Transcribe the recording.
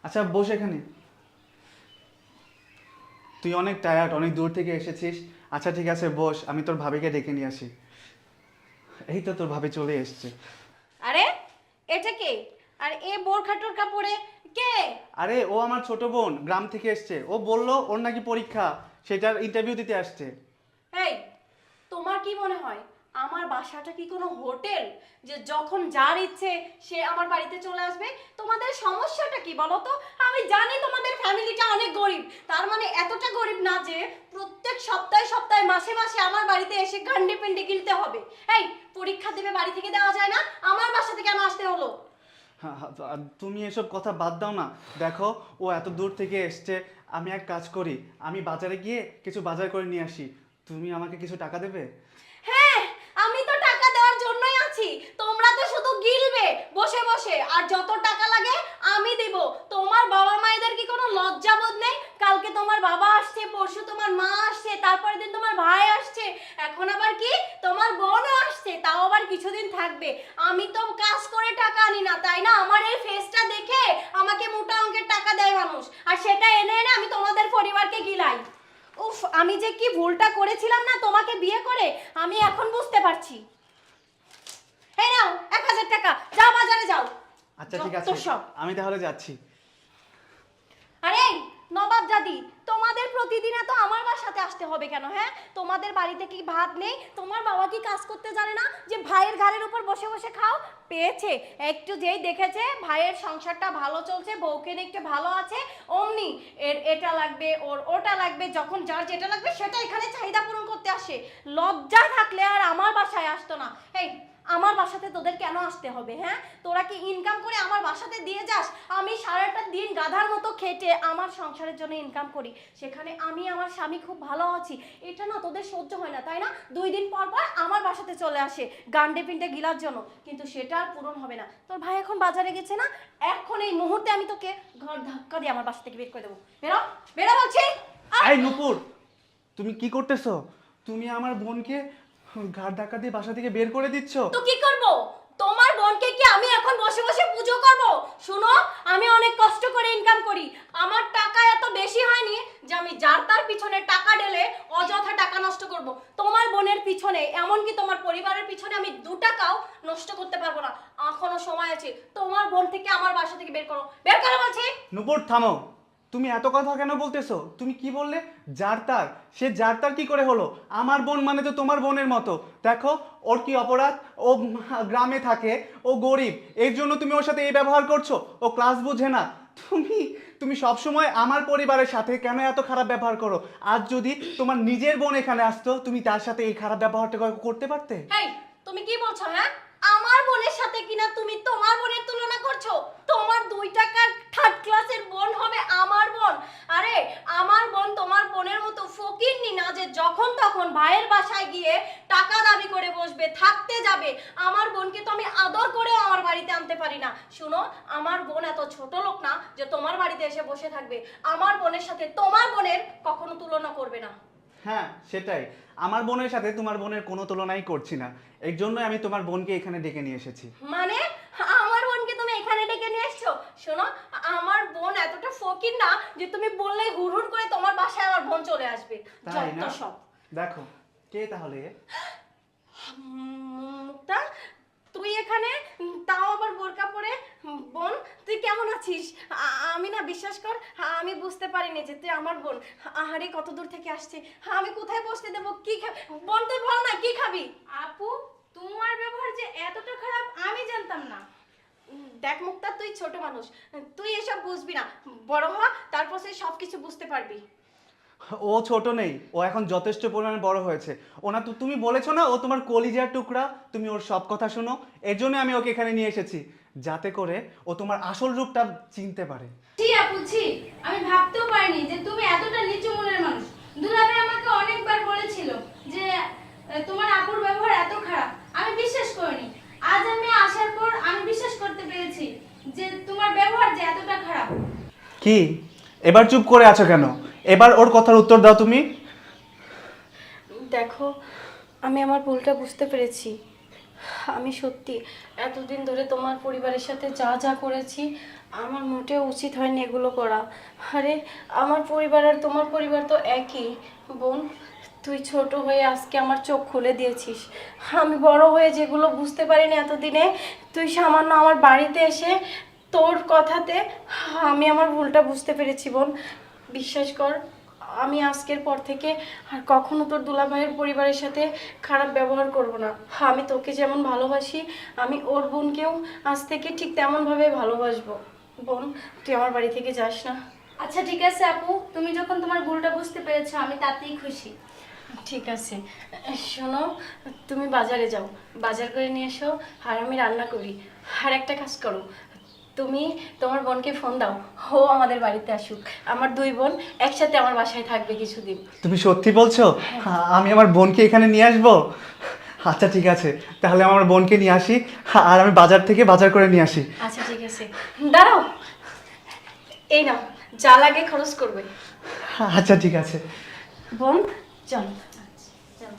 আচ্ছা বস এখানে। তুই অনেক টায়ার্ড, অনেক দূর থেকে এসেছিস। আচ্ছা ঠিক আছে বস, আমি তোর ভাবিকে ডেকে নিয়ে আসি। এই তো তোর ভাবি চলে এসছে। আরে এটা কে? আর এ বোরখা টোরখা পরে কে? আরে ও আমার ছোট বোন, গ্রাম থেকে এসছে। ও বললো ওর নাকি পরীক্ষা, সেটার ইন্টারভিউ দিতে আসছে। এই, তোমার কি মনে হয় আমার বাসাটা কি কোনো হোটেল যে যখন যার ইচ্ছে সে আমার বাড়িতে চলে আসবে? তোমাদের সমস্যাটা কি বলো তো? আমি জানি তোমাদের ফ্যামিলিটা অনেক গরিব, তার মানে এতটা গরিব না যে প্রত্যেক সপ্তাহে সপ্তাহে মাসে মাসে আমার বাড়িতে এসে গান্ডে পিন্ডে কিনতে হবে। এই, পরীক্ষা দেবে বাড়ি থেকে দেওয়া যায় না? আমার বাসাতে কেন আসতে হলো? হ্যাঁ, হ্যাঁ, আর তুমি এসব কথা বাদ দাও না। দেখো ও এত দূর থেকে এসছে, আমি এক কাজ করি, আমি বাজারে গিয়ে কিছু বাজার করে নিয়ে আসি। তুমি আমাকে কিছু টাকা দেবে? হ্যাঁ, আমি তো টাকা দেওয়ার জন্যই আছি। তোমরা তো শুধু গিলবে বসে বসে, আর যত টাকা লাগে আমি দিব। তোমার বাবা মায়েদের কি কোনো লজ্জাবোধ নেই? কালকে তোমার বাবা আসছে, পরশু তোমার মা আসছে, তারপরের দিন তোমার ভাই আসছে, এখন আবার কি তোমার বোনও আসছে, তাও আবার কিছুদিন থাকবে। আমি তো কাজ করে টাকা আনি না, তাই না? আমার এই ফেসটা দেখে আমাকে মোটা অঙ্কের টাকা দেয় মানুষ, আর সেটা এনে এনে আমি তোমাদের পরিবারকে গিলাই। উফ, আমি যে কি ভুলটা করেছিলাম না তোমাকে বিয়ে করে, আমি এখন বুঝতে পারছি। এই নাও 1000 টাকা, যাও বাজারে যাও। আচ্ছা ঠিক আছে, যত সব। আমি তাহলে যাচ্ছি। আরে নবাব দাদি, তোমাদের প্রতিদিন তো আমার বাসাতে আসতে হবে কেন? হ্যাঁ, তোমাদের বাড়িতে কি ভাত নেই? তোমার বাবা কি কাজ করতে জানে না যে ভাইয়ের ঘাড়ের উপর বসে বসে খাও? পেয়েছে, একটু যেই দেখেছে ভাইয়ের সংসারটা ভালো চলছে, বউকে নিয়ে একটু ভালো আছে, অমনি এর এটা লাগবে, ওর ওটা লাগবে, যখন যার যেটা লাগবে সেটা এখানে চাহিদা পূরণ করতে আসে। লজ্জা থাকলে আর আমার বাসায় আসতো না। এই, আমার বাসাতে তোদের কেন আসতে হবে? হ্যাঁ, তোরা কি ইনকাম করে আমার বাসাতে দিয়ে যাস? আমি সারাটা দিন গাধার মতো খেটে আমার সংসারের জন্য ইনকাম করি, সেখানে আমি আমার স্বামী খুব ভালো আছি, এটা না তোদের সহ্য হয় না, তাই না? 2 দিন পর পর আমার বাসাতে চলে আসে গান্ডে পিন্ডে গিলার জন্য, কিন্তু সেটা আর পূরণ হবে না। তোর ভাই এখন বাজারে গেছে না, এখন এই মুহূর্তে আমি তোকে ঘর ধাক্কা দিয়ে আমার বাসা থেকে বের করে দেবো। বেরো, বেরো বলছি। এই নূপুর, তুমি কি করতেছো? তুমি আমার বোনকে ঘাড় ধাক্কা দিয়ে বাসা থেকে বের করে দিচ্ছ? তো কি করব? তোমার বোনকে কি আমি এখন বসে বসে পুজো করব? শুনো, আমি অনেক কষ্ট করে ইনকাম করি, আমার টাকা এত বেশি হয়নি যে আমি যার তার পিছনে টাকা ঢেলে অযথা টাকা নষ্ট করব। তোমার বোনের পিছনে, এমনকি তোমার পরিবারের পিছনে আমি 2 টাকাও নষ্ট করতে পারবো না। এখনো সময় আছে, তোমার বোন থেকে আমার বাসা থেকে বের করো, বের করো বলছি। নূপুর থামো। তুমি এত কথা কেন বলতেছো? তুমি কি বললে? যার তার? সে যার তার কি করে হলো? আমার বোন মানে তো তোমার বোনের মতো। দেখো ওর কি অপরাধ? ও গ্রামে থাকে, ও গরিব, এর জন্য তুমি ওর সাথে এই ব্যবহার করছো? ও ক্লাস বোঝে না। তুমি তুমি সবসময় আমার পরিবারের সাথে কেন এত খারাপ ব্যবহার করো? আজ যদি তোমার নিজের বোন এখানে আসতো, তুমি তার সাথে এই খারাপ ব্যবহারটা করতে পারতে? হেই, তুমি কি বলছো? হ্যাঁ, আমার বোনের সাথে কিনা তুমি তোমার বোনের তুলনা করছো? তোমার 2 টাকার থার্ড ক্লাসের বোন হবে আমার বোন? আরে, আমার বোন তোমার বোনের মতো ফকিরনি না যে যখন তখন ভাইয়ের বাসায় গিয়ে টাকা দাবি করে বসবে, থাকতে যাবে। আমার বোনকে তো আমি আদর করেও আমার বাড়িতে আনতে পারি না। শুনো, আমার বোন এত ছোট লোক না যে তোমার বাড়িতে এসে বসে থাকবে। আমার বোনের সাথে তোমার বোনের কখনো তুলনা করবে না। হ্যাঁ সেটাই, আমার বোনের সাথে তোমার বোনের কোনো তুলনাই করছি না। এর জন্যই আমি তোমার বোনকে এখানে ডেকে নিয়ে এসেছি। মানে আমার বোনকে তুমি এখানে ডেকে নিয়ে এসছো? শোনো, আমার বোন এতটা ফকির না যে তুমি বললেই হুড় হুড় করে তোমার বাসায় আমার বোন চলে আসবে। তাই যত না? সব। দেখো কে তাহলে এ? মুক্তা, তুই এখানে, তাও আবার বোরকা পরে। বোন, তুই কেমন আছিস? আমি না, বিশ্বাস কর, আমি বুঝতে পারিনি যে তুই আমার বোন। আহারে কত দূর থেকে আসছে, আমি কোথায় বসতে দেবো, কি খাবি? বোন তুই বল না, কি খাবি? আপু, তোমার ব্যবহার যে এতটা খারাপ আমি জানতাম না। দেখ মুক্তা, তুই ছোট মানুষ, তুই এসব বুঝবি না, বড় হ, তারপর সে সবকিছু বুঝতে পারবি। ও ছোট নেই, ও এখন যথেষ্ট পরিমাণে বড় হয়েছে। ওনা তো তুমি বলেছো না ও তোমার কলিজার টুকরা, তুমি ওর সব কথা শোনো। এর জন্য আমি ওকে এখানে নিয়ে এসেছি, যাতে করে ও তোমার আসল রূপটা চিনতে পারে। জি আপু, জি। আমি ভাবতেও পারিনি যে তুমি এতটা নিচু মনের মানুষ। দুলাভাই আমাকে অনেকবার বলেছিল যে তোমার আপুর ব্যবহার এত খারাপ। আমি বিশ্বাস করিনি। আজ আমি আসার পর আমি বিশ্বাস করতে পেরেছি যে তোমার ব্যবহার যে এতটা খারাপ। কি, এবার চুপ করে আছো কেন? এবার ওর কথার উত্তর দাও তুমি। দেখো, আমি আমার ভুলটা বুঝতে পেরেছি। আমি সত্যি এতদিন ধরে তোমার পরিবারের সাথে যা যা করেছি আমার মোটেও উচিত হয়নি এগুলো করা। আরে আমার পরিবার আর তোমার পরিবার তো একই বোন। তুই ছোট হয়ে আজকে আমার চোখ খুলে দিয়েছিস। আমি বড় হয়ে যেগুলো বুঝতে পারিনি এতদিনে, তুই সামান্য আমার বাড়িতে এসে তোর কথাতে আমি আমার ভুলটা বুঝতে পেরেছি বোন। বিশ্বাস কর, আমি আজকের পর থেকে আর কখনো তোর দুলাভাইয়ের পরিবারের সাথে খারাপ ব্যবহার করব না। আমি তোকে যেমন ভালোবাসি আমি ওর বোনকেও আজ থেকে ঠিক তেমনভাবে ভালোবাসবো। বোন, তুই আমার বাড়ি থেকে যাস না। আচ্ছা ঠিক আছে আপু, তুমি যখন তোমার ভুলটা বুঝতে পেরেছো আমি তাতেই খুশি। ঠিক আছে, শোনো, তুমি বাজারে যাও, বাজার করে নিয়ে এসো আর আমি রান্না করি। আর একটা কাজ করো, তুমি তোমার বোনকে ফোন দাও, ও আমাদের বাড়িতে আসুক। আমার দুই বোন একসাথে আমার বাসায় থাকবে কিছুদিন। তুমি সত্যি বলছো? আমি আমার বোনকে এখানে নিয়ে আসবো? আচ্ছা ঠিক আছে, তাহলে আমার বোনকে নিয়ে আসি আর আমি বাজার থেকে বাজার করে নিয়ে আসি। আচ্ছা ঠিক আছে, দাঁড়াও, এই নাও, যা লাগে খরচ করবে। আচ্ছা ঠিক আছে। বোন চল। চলো।